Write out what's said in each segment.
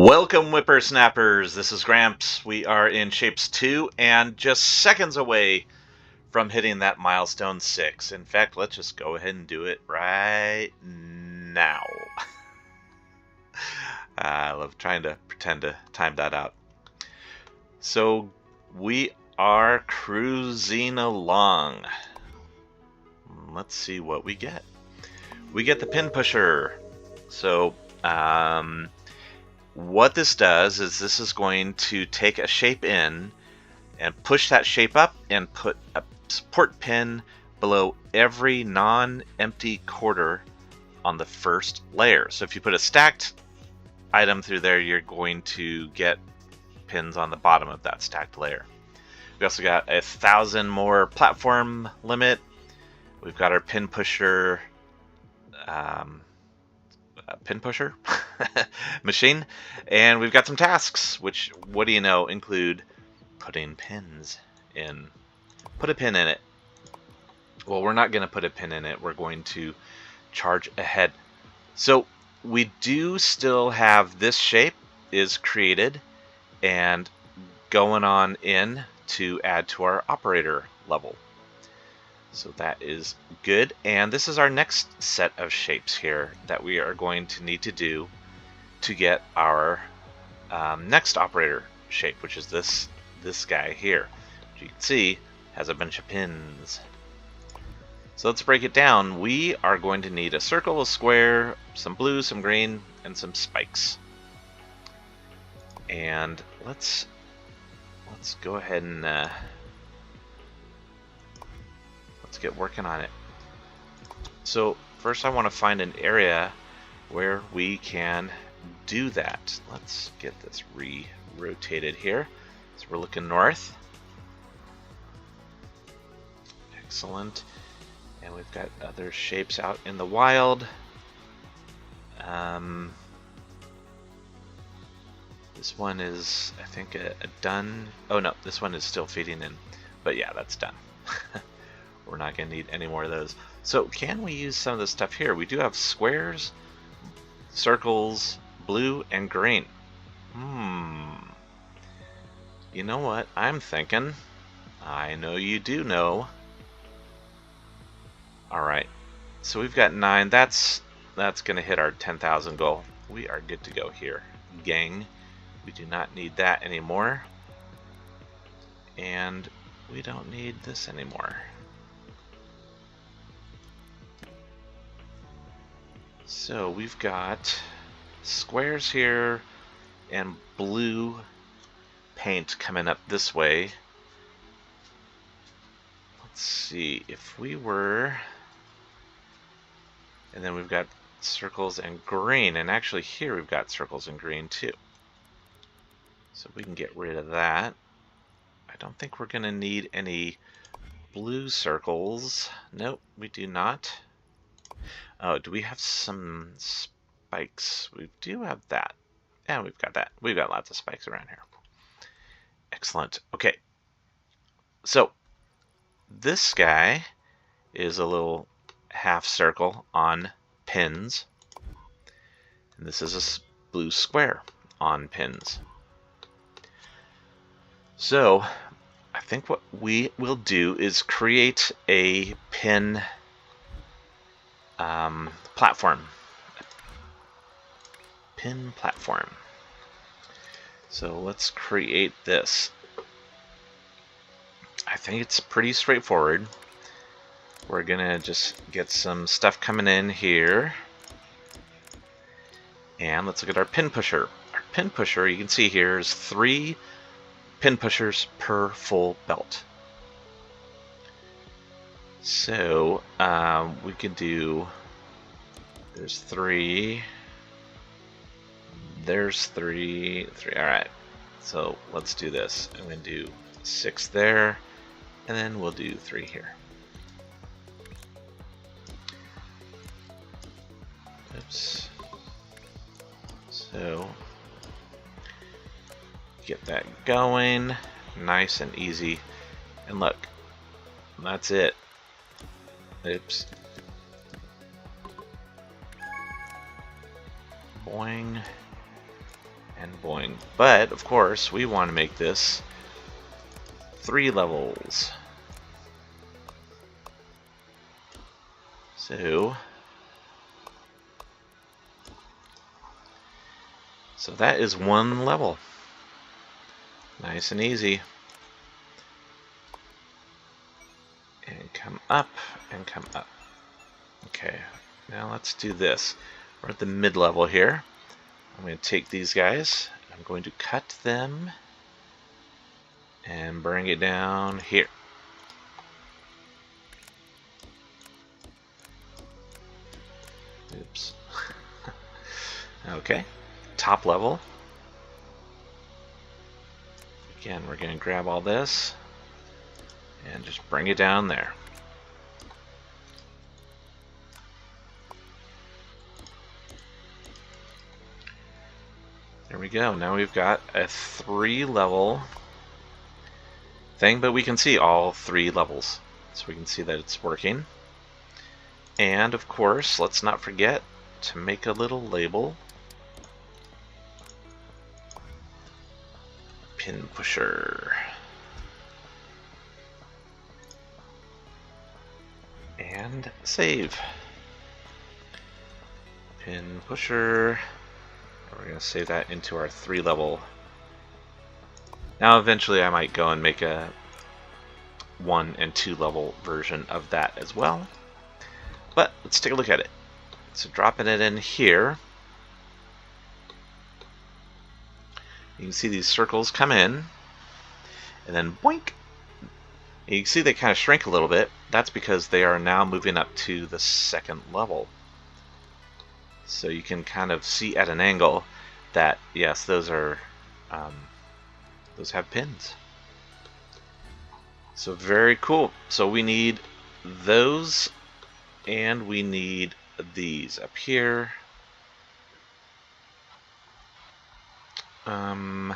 Welcome, whippersnappers. This is Gramps. We are in Shapez2 and just seconds away from hitting that milestone 6. In fact, let's just go ahead and do it right now. I love trying to pretend to time that out. So we are cruising along. Let's see what we get. We get the pin pusher. So, what this does is this is going to take a shape in and push that shape up and put a support pin below every non-empty quarter on the first layer. So if you put a stacked item through there, you're going to get pins on the bottom of that stacked layer. We also got 1,000 more platform limit. We've got our pin pusher machine, and we've got some tasks, which, what do you know, include putting pins in. Put a pin in it. Well, we're not going to put a pin in it. We're going to charge ahead. So we do still have this shape is created and going on in to add to our operator level. So that is good, and this is our next set of shapes here that we are going to need to do to get our next operator shape, which is this guy here, which you can see has a bunch of pins. So let's break it down. We are going to need a circle, a square, some blue, some green, and some spikes. And let's go ahead and let's get working on it. So first I want to find an area where we can do that. Let's get this re-rotated here. So we're looking north. Excellent. And we've got other shapes out in the wild. This one is, I think, a done. Oh no, this one is still feeding in. But yeah, that's done. We're not going to need any more of those. So can we use some of this stuff here? We do have squares, circles, blue, and green. You know what I'm thinking? I know you do know. Alright, so we've got 9. That's going to hit our 10,000 goal. We are good to go here, gang. We do not need that anymore. And we don't need this anymore. So we've got squares here and blue paint coming up this way. Let's see if we were, and then we've got circles and green, and actually here we've got circles and green too. So we can get rid of that. I don't think we're going to need any blue circles. Nope, we do not. Oh, do we have some spikes? We do have that. Yeah, we've got that. We've got lots of spikes around here. Excellent. Okay. So this guy is a little half circle on pins. And this is a blue square on pins. So I think what we will do is create a pin platform. Pin platform. So let's create this. I think it's pretty straightforward. We're gonna just get some stuff coming in here. And let's look at our pin pusher. Our pin pusher, you can see here, is 3 pin pushers per full belt. So we can do, there's 3, there's 3, alright. So let's do this. I'm going to do 6 there, and then we'll do 3 here. Oops. So get that going, nice and easy. And look, that's it. Oops. Boing. and boing. But, of course, we want to make this 3 levels. So that is 1 level. Nice and easy. And come up and come up. Okay, now let's do this. We're at the mid-level here. I'm going to take these guys. I'm going to cut them and bring it down here. Oops. Okay, top level. Again, we're going to grab all this and just bring it down there. There we go. Now we've got a 3-level thing, but we can see all 3 levels. So we can see that it's working. And of course, let's not forget to make a little label. Pin pusher. And save. Pin pusher. We're going to save that into our 3-level. Now eventually I might go and make a 1 and 2 level version of that as well. But let's take a look at it. So dropping it in here. You can see these circles come in. And then boink. You can see they kind of shrink a little bit. That's because they are now moving up to the 2nd level. So you can kind of see at an angle that, yes, those are those have pins. So very cool. So we need those, and we need these up here. And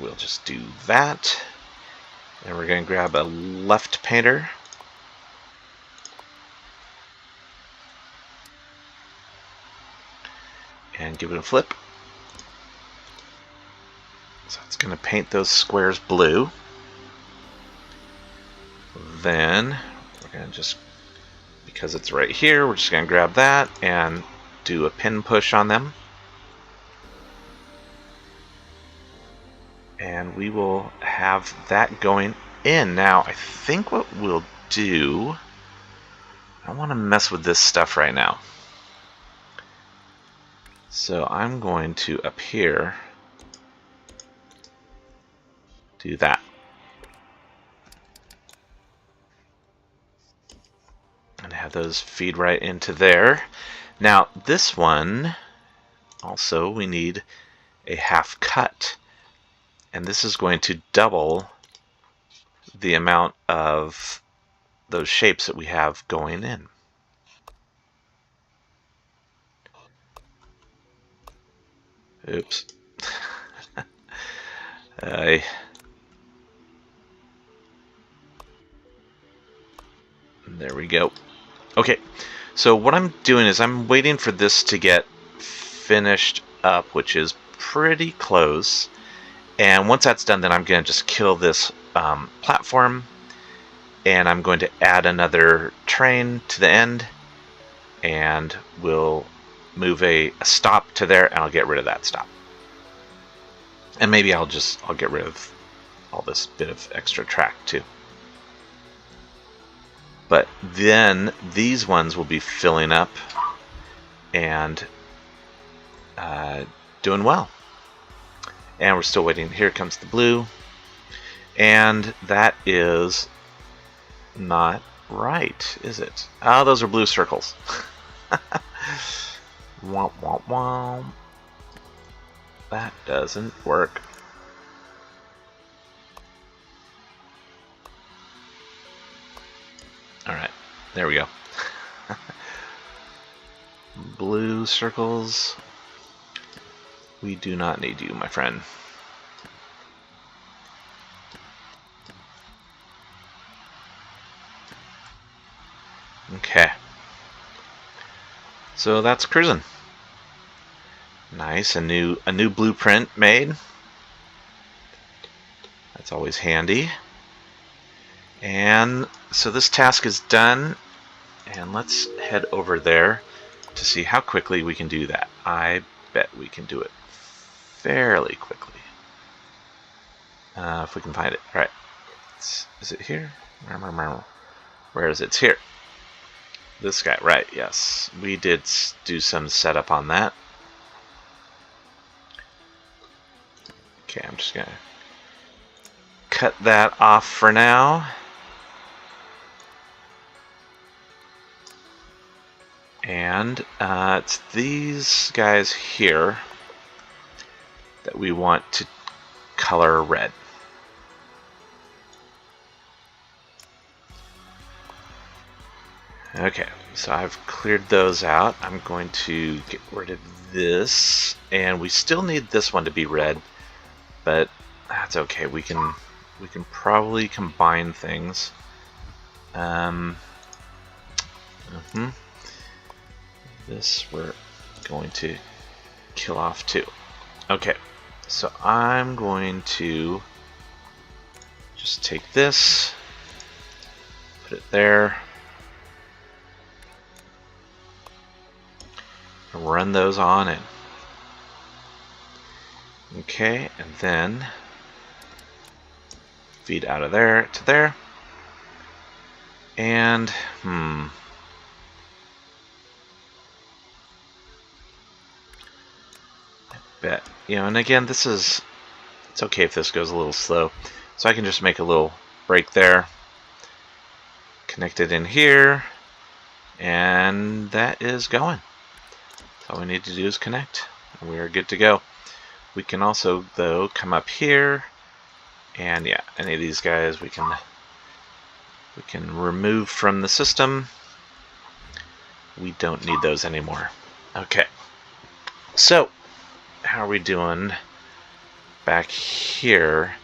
we'll just do that. And we're going to grab a left painter. And give it a flip. So it's going to paint those squares blue. Then we're going to just, because it's right here, we're just going to grab that and do a pin push on them. And we will have that going in. Now, I think what we'll do, I don't want to mess with this stuff right now. So I'm going to, up here, do that. And have those feed right into there. Now, this one, also, we need a half cut. And this is going to double the amount of those shapes that we have going in. Oops. There we go. Okay, so what I'm doing is I'm waiting for this to get finished up, which is pretty close. And once that's done, then I'm going to just kill this platform, and I'm going to add another train to the end, and we'll move a stop to there, and I'll get rid of that stop. And maybe I'll get rid of all this bit of extra track too. But then these ones will be filling up and doing well. And we're still waiting. Here comes the blue. And that is not right, is it? Oh, those are blue circles. Womp, womp, womp. That doesn't work. Alright, there we go. Blue circles. We do not need you, my friend. Okay. So that's cruising. Nice, a new blueprint made. That's always handy. And so this task is done, and let's head over there to see how quickly we can do that. I bet we can do it fairly quickly. If we can find it. All right. Is it here? Where is it? It's here. This guy, right, yes. We did do some setup on that. Okay, I'm just going to cut that off for now. And it's these guys here that we want to color red. Okay, so I've cleared those out. I'm going to get rid of this, and we still need this one to be red, but that's okay. We can probably combine things. This we're going to kill off too. Okay, so I'm going to just take this, put it there, and run those on in. Okay, and then feed out of there to there. And I bet, you know, and again, it's okay if this goes a little slow. So I can just make a little break there, connect it in here, and that is going. All we need to do is connect, and we are good to go. We can also, though, come up here, and yeah, any of these guys we can remove from the system. We don't need those anymore. Okay, so how are we doing back here?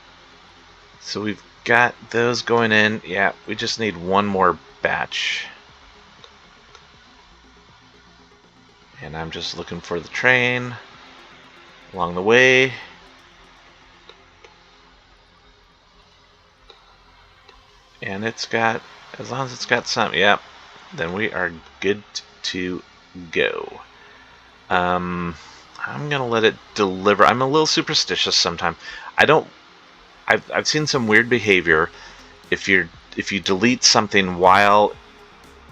So we've got those going in. Yeah, we just need one more batch. And I'm just looking for the train along the way. And it's got, as long as it's got some, yeah, then we are good to go. I'm gonna let it deliver. I'm a little superstitious sometimes. I've seen some weird behavior. If you delete something while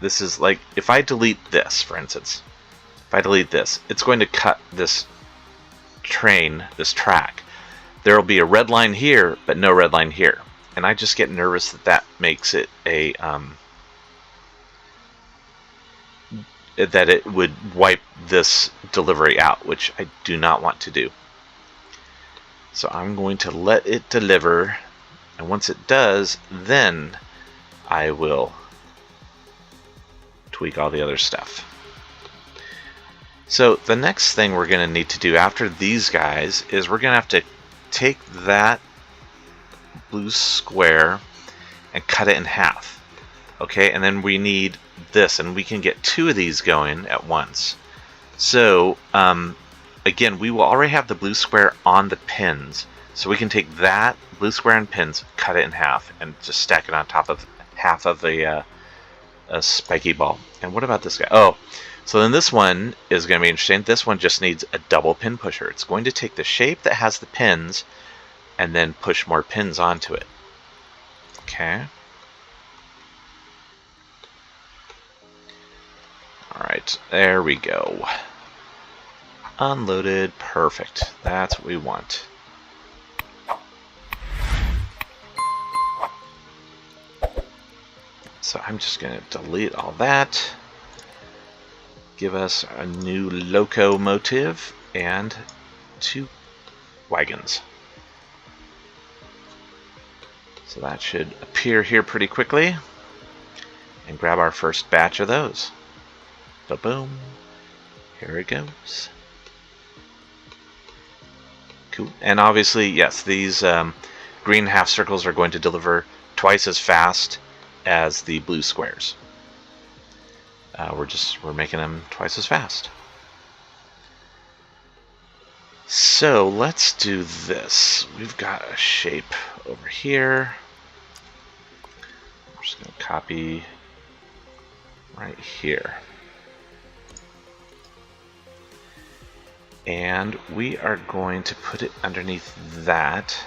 this is, like, if I delete this, for instance, if I delete this, it's going to cut this train, this track. There will be a red line here, but no red line here. And I just get nervous that makes it a that it would wipe this delivery out, which I do not want to do. So I'm going to let it deliver, and once it does, then I will tweak all the other stuff. So the next thing we're going to need to do after these guys is we're going to have to take that blue square and cut it in half. Okay, and then we need this, and we can get two of these going at once. So again, we will already have the blue square on the pins, so we can take that blue square and pins, cut it in half, and just stack it on top of half of a spiky ball. And what about this guy? Oh, so then this one is going to be interesting. This one just needs a double pin pusher. It's going to take the shape that has the pins and then push more pins onto it. Okay. Alright, there we go. Unloaded, perfect. That's what we want. So I'm just going to delete all that. Give us a new locomotive and 2 wagons. So that should appear here pretty quickly. And grab our first batch of those. Ba-boom. Here it goes. Cool. And obviously, yes, these green half circles are going to deliver twice as fast as the blue squares. We're making them twice as fast. So let's do this. We've got a shape over here. I'm just going to copy right here. And we are going to put it underneath that.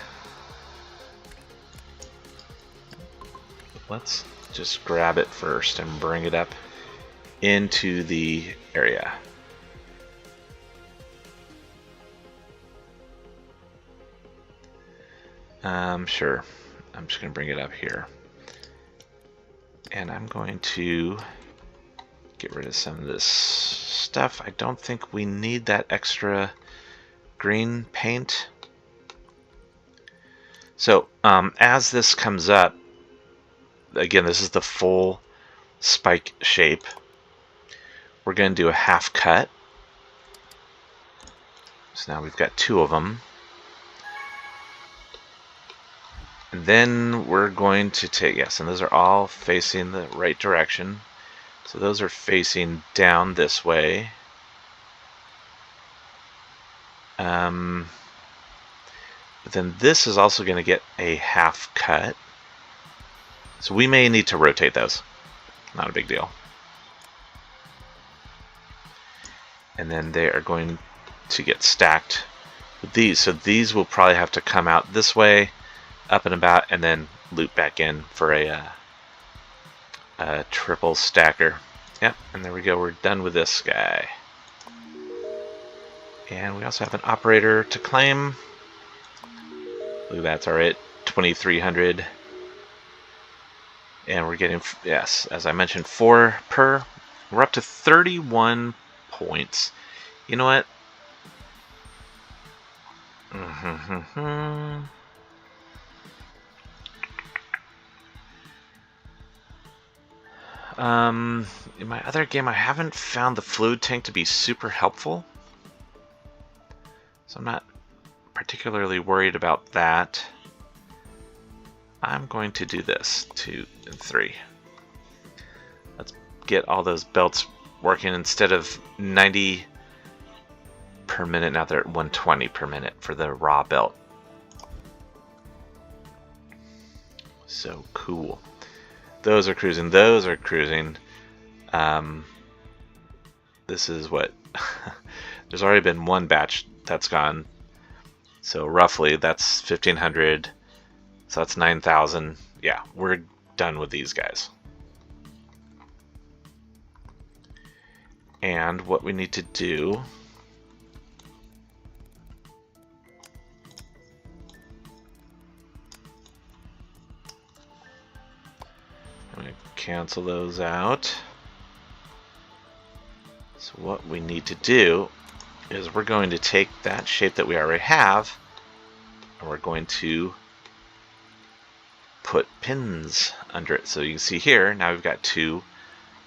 Let's just grab it first and bring it up into the area. Sure. I'm just going to bring it up here. And I'm going to get rid of some of this stuff. I don't think we need that extra green paint. So as this comes up, again, this is the full spike shape. We're going to do a half cut. So now we've got two of them. And then we're going to take, yes, and those are all facing the right direction. So those are facing down this way. But then this is also going to get a half cut. So we may need to rotate those. Not a big deal. And then they are going to get stacked with these. So these will probably have to come out this way, up and about, and then loop back in for a triple stacker. Yep, and there we go. We're done with this guy. And we also have an operator to claim. Look at that, it's already at 2,300. And we're getting, yes, as I mentioned, 4 per. We're up to 31 points. You know what? In my other game, I haven't found the fluid tank to be super helpful. So I'm not particularly worried about that. I'm going to do this, 2 and 3. Let's get all those belts working. Instead of 90 per minute, now they're at 120 per minute for the raw belt. So cool. Those are cruising. Those are cruising. This is what... There's already been one batch that's gone. So roughly, that's 1,500. So that's 9,000. Yeah, we're done with these guys. And what we need to do... I'm going to cancel those out. So what we need to do is we're going to take that shape that we already have, and we're going to put pins under it. So you can see here, now we've got 2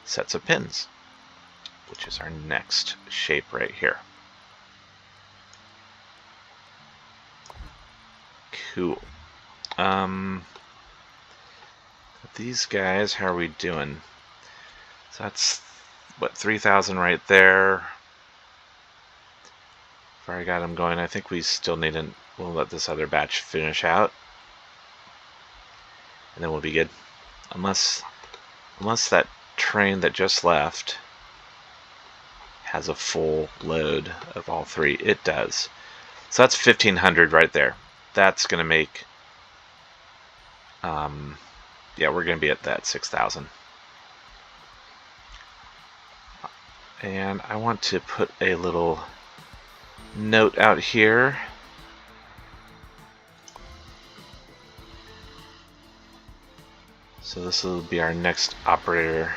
sets of pins, which is our next shape right here. Cool. These guys, how are we doing? So that's, what, 3,000 right there. If I got them going, I think we still need an... We'll let this other batch finish out. And then we'll be good. Unless that train that just left has a full load of all 3. It does. So that's 1,500 right there. That's going to make... yeah, we're going to be at that 6,000. And I want to put a little note out here. So this will be our next operator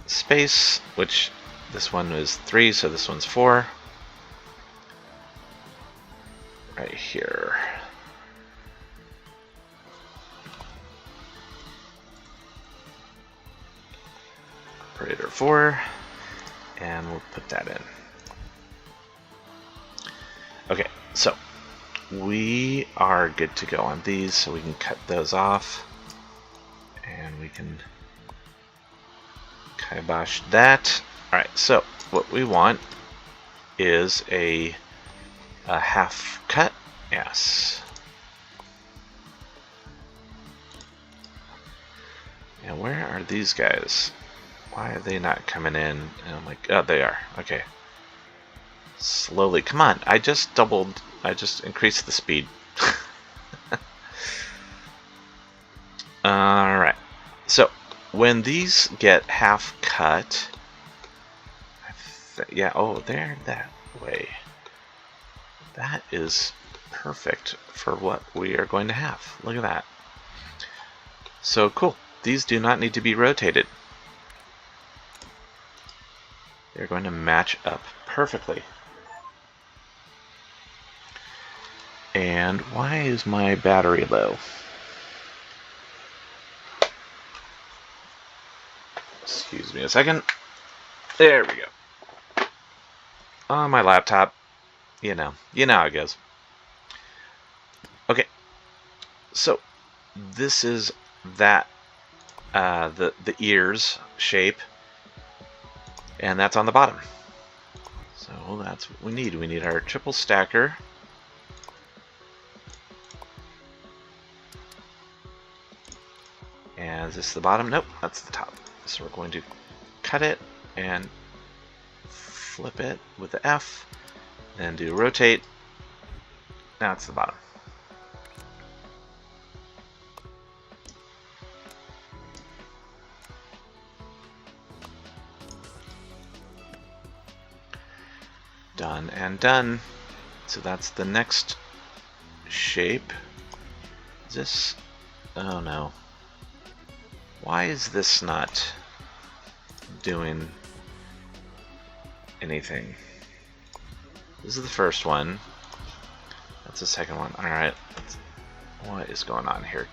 space, which this one is 3, so this one's 4. Right here. Operator 4, and we'll put that in. Okay, so we are good to go on these, so we can cut those off, and we can Kibosh that. Alright, so what we want is a half cut. Yes. And where are these guys? Why are they not coming in? And I'm like, oh, they are. Okay. Slowly. Come on. I just increased the speed. Alright. So, when these get half cut, yeah, oh, they're that way. That is perfect for what we are going to have. Look at that. So cool. These do not need to be rotated. They're going to match up perfectly. And why is my battery low? Excuse me a second. There we go. On my laptop. You know how it goes. Okay. So, this is that, the ears shape. And that's on the bottom. So that's what we need. We need our triple stacker. And is this the bottom? Nope, that's the top. So we're going to cut it and flip it with the F, then do rotate. Now it's the bottom. Done and done. So that's the next shape. Is this... oh no. Why is this not doing anything? This is the first one. That's the second one. Alright. What is going on here,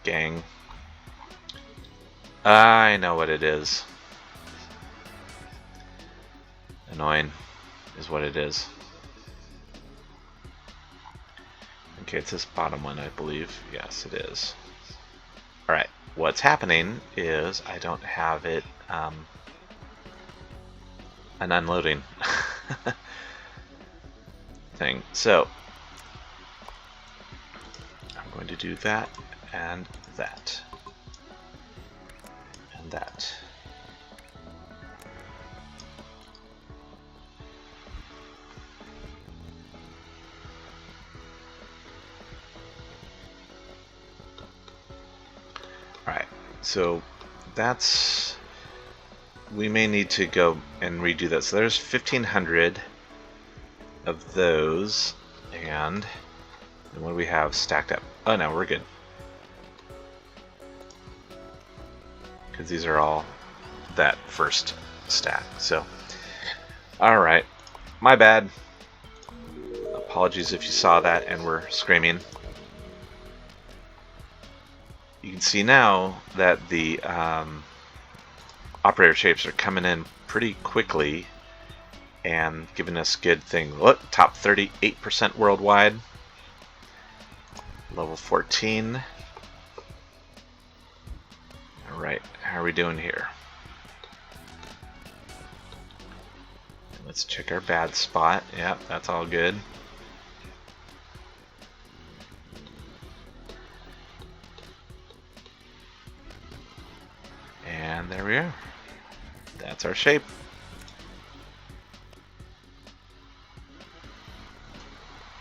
gang? I know what it is. Annoying is what it is. Okay, it's this bottom one, I believe. Yes, it is. Alright, what's happening is I don't have it an unloading thing. So I'm going to do that and that and that. Alright, so that's... we may need to go and redo that. So there's 1,500 of those, and what do we have stacked up? Oh no, we're good. Because these are all that first stack. So, alright, my bad. Apologies if you saw that and were screaming. You can see now that the operator shapes are coming in pretty quickly and giving us good thing. Look, top 38% worldwide. Level 14. Alright, how are we doing here? Let's check our bad spot. Yep, that's all good. And there we are. That's our shape.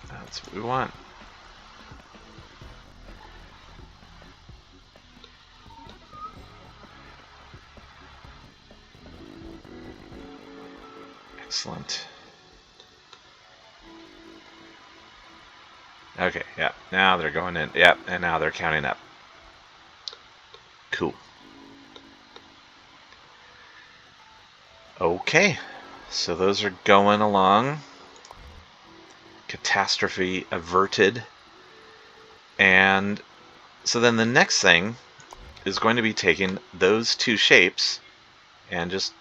That's what we want. Excellent. Okay, yeah, now they're going in. Yep, and now they're counting up. Cool. Okay, so those are going along. Catastrophe averted. And so then the next thing is going to be taking those two shapes and just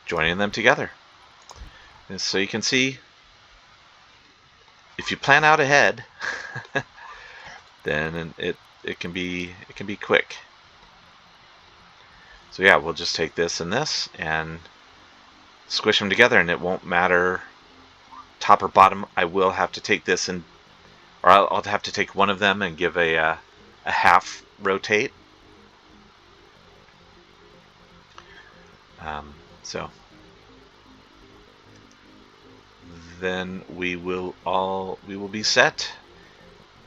joining them together. And so you can see, if you plan out ahead, then it can be quick. So yeah, we'll just take this and squish them together, and it won't matter top or bottom. I will have to take this and, or I'll have to take one of them and give a half rotate. So then we will be set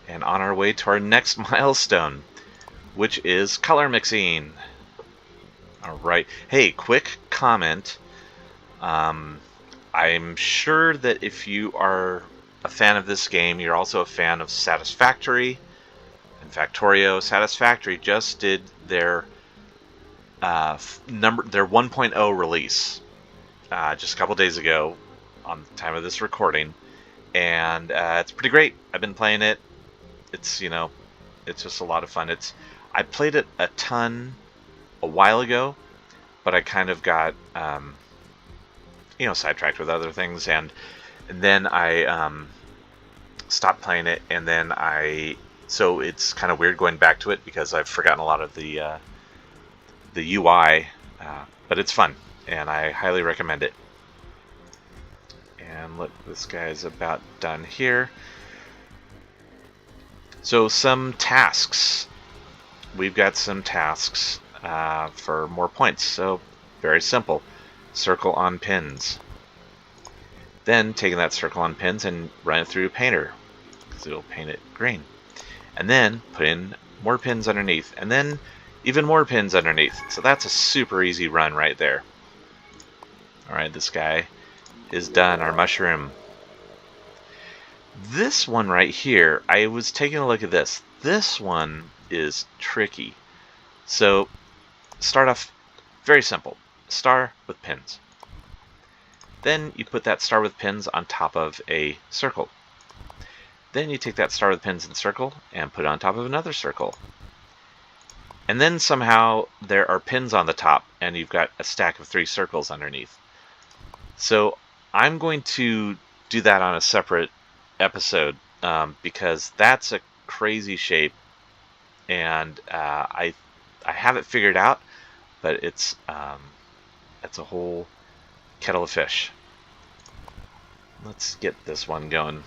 and on our way to our next milestone, which is color mixing. All right. Hey, quick comment. I'm sure that if you are a fan of this game, you're also a fan of Statisfactory and Factorio. Statisfactory just did their 1.0 release just a couple days ago on the time of this recording, and it's pretty great. I've been playing it. It's, you know, it's just a lot of fun. I played it a ton a while ago, but I kind of got sidetracked with other things, and then I stopped playing it, and then so it's kind of weird going back to it because I've forgotten a lot of the UI, but it's fun, and I highly recommend it. And look, this guy's about done here. So some tasks. We've got some tasks for more points. So very simple. Circle on pins. Then taking that circle on pins and run it through Painter, because it'll paint it green. And then put in more pins underneath, and then even more pins underneath. So that's a super easy run right there. Alright, this guy is done, our mushroom. This one right here, I was taking a look at this. This one is tricky. So start off very simple. Star with pins. Then you put that star with pins on top of a circle. Then you take that star with pins and circle and put it on top of another circle. And then somehow there are pins on the top, and you've got a stack of 3 circles underneath. So I'm going to do that on a separate episode because that's a crazy shape, and I have it figured out, but it's a whole kettle of fish. Let's get this one going.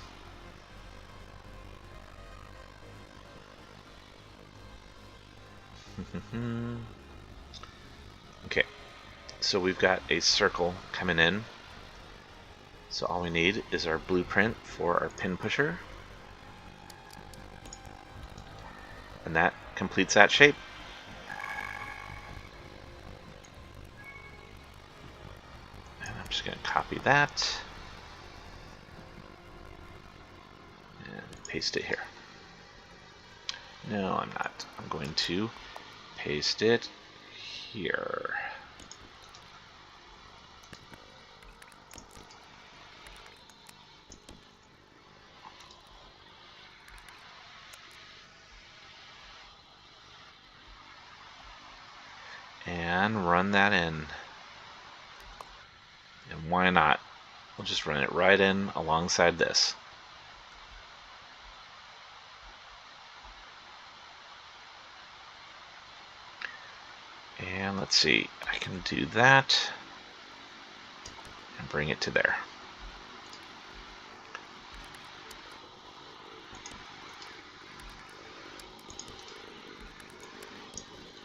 Okay, so we've got a circle coming in. So all we need is our blueprint for our pin pusher. And that completes that shape. And I'm just going to copy that and paste it here. No, I'm not. I'm going to paste it here. And run that in. And why not? We'll just run it right in alongside this. And let's see, I can do that and bring it to there.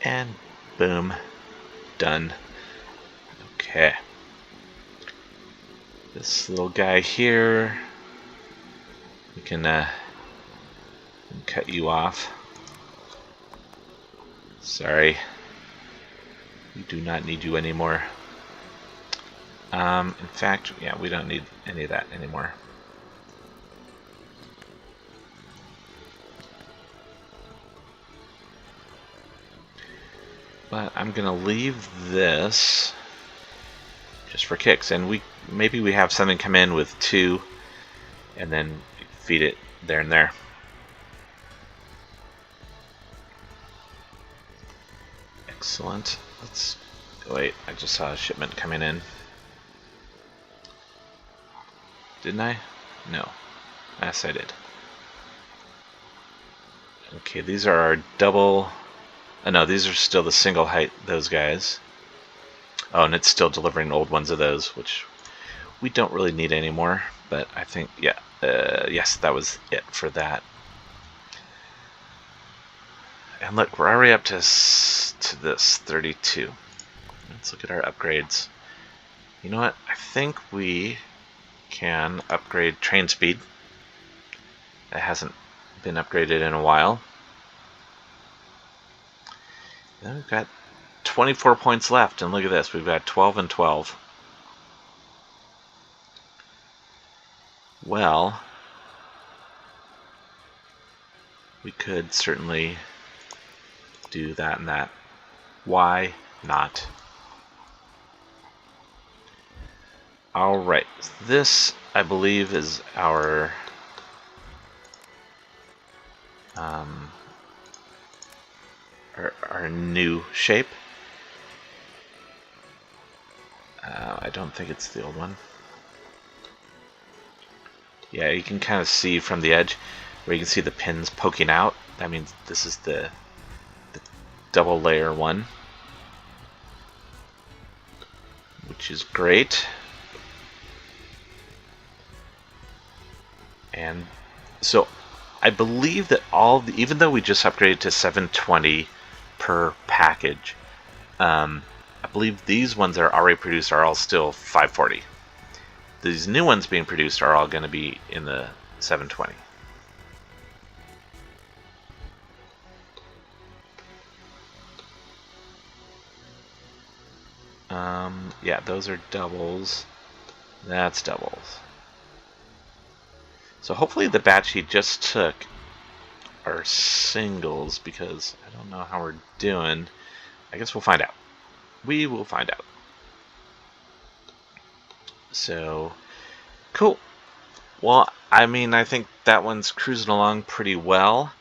And boom, done. Okay. This little guy here, we can cut you off. Sorry. We do not need you anymore. In fact, yeah, we don't need any of that anymore. But I'm gonna leave this just for kicks, and maybe we have something come in with 2, and then feed it there and there. Excellent. Let's wait. I just saw a shipment coming in. Didn't I? No. Yes, I did. Okay, these are our double. Oh, no, these are still the single height, those guys. Oh, and it's still delivering old ones of those, which we don't really need anymore. But I think, yeah, yes, that was it for that. And look, we're already up to this 32. Let's look at our upgrades. You know what? I think we can upgrade train speed. That hasn't been upgraded in a while. Then we've got 24 points left, and look at this. We've got 12 and 12. Well, we could certainly do that and that. Why not? Alright, this, I believe, is our new shape. I don't think it's the old one. Yeah, you can kind of see from the edge where you can see the pins poking out. That means this is the double layer one, which is great. And so I believe that even though we just upgraded to 720 per package, I believe these ones that are already produced are all still 540. These new ones being produced are all going to be in the 720. Yeah, those are doubles. That's doubles. So hopefully the batch he just took are singles, because I don't know how we're doing. I guess we'll find out. We will find out. So, cool. Well, I mean, I think that one's cruising along pretty well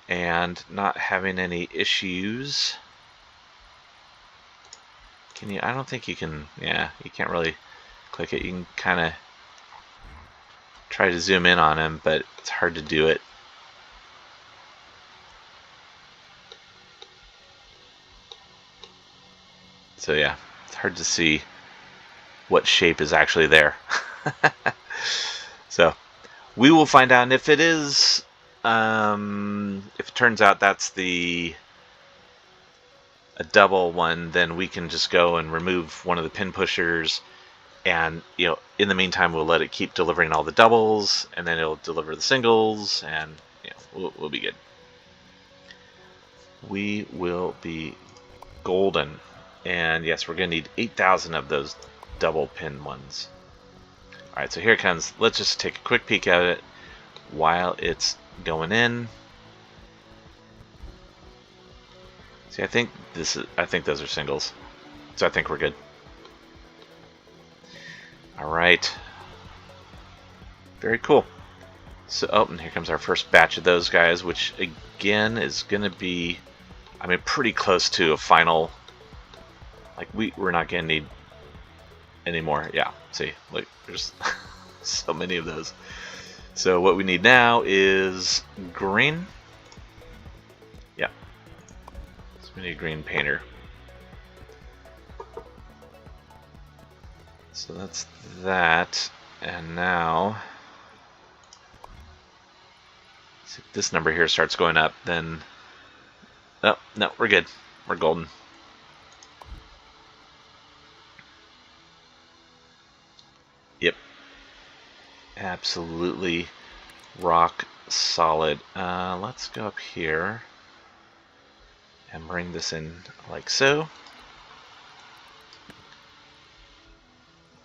and not having any issues. Can you? I don't think you can. Yeah, you can't really click it. You can kind of try to zoom in on him, but it's hard to do it. So yeah, it's hard to see what shape is actually there. So we will find out, and if it is, if it turns out that's a double one, then we can just go and remove one of the pin pushers, and in the meantime we'll let it keep delivering all the doubles, and then it'll deliver the singles, and we'll be good. We will be golden. And yes, we're going to need 8,000 of those double pin ones. Alright, so here it comes. Let's just take a quick peek at it while it's going in. See, I think those are singles. So I think we're good. Alright. Very cool. So, oh, and here comes our first batch of those guys, which again is going to be, I mean, pretty close to a final. Like, we're not going to need any more. Yeah, see, like, there's so many of those. So what we need now is green. Yeah. So we need a green painter. So that's that. And now, see if this number here starts going up, then, oh, no, we're good. We're golden. Yep. Absolutely rock solid. Let's go up here and bring this in like so.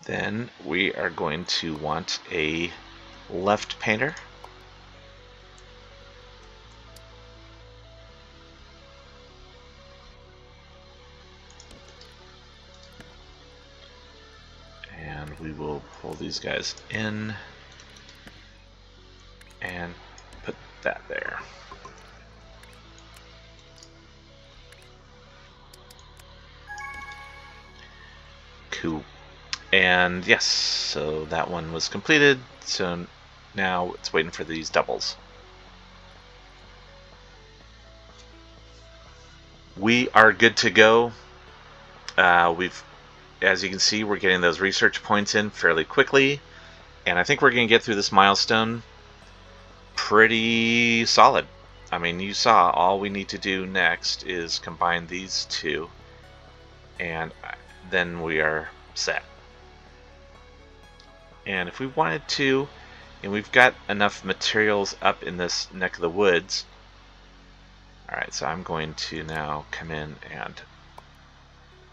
Then we are going to want a left painter. And we will pull these guys in and put that there. Cool. And yes, so that one was completed. So now it's waiting for these doubles. We are good to go. We've as you can see, we're getting those research points in fairly quickly, and I think we're going to get through this milestone pretty solid. I mean, you saw all we need to do next is combine these two, and then we are set. And if we wanted to, and we've got enough materials up in this neck of the woods. Alright, so I'm going to now come in and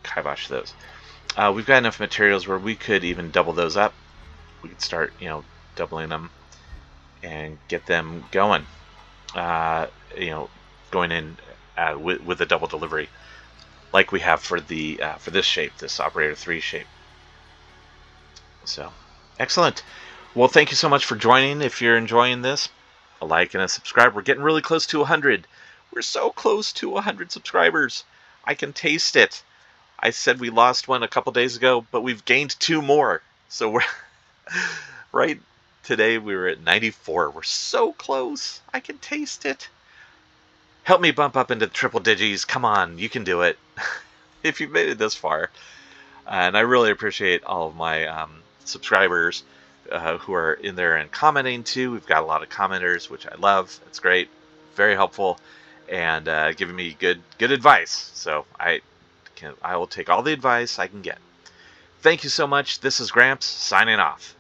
kibosh those. We've got enough materials where we could even double those up. We could start, doubling them and get them going. Going in with a double delivery, like we have for the for this shape, this operator 3 shape. So, excellent. Well, thank you so much for joining. If you're enjoying this, a like and a subscribe. We're getting really close to 100. We're so close to 100 subscribers. I can taste it. I said we lost one a couple days ago, but we've gained 2 more. So we're right today we were at 94. We're so close. I can taste it. Help me bump up into the triple digits. Come on, you can do it. If you've made it this far. And I really appreciate all of my subscribers who are in there and commenting too. We've got a lot of commenters, which I love. It's great, very helpful, and giving me good advice. So I will take all the advice I can get. Thank you so much. This is Gramps signing off.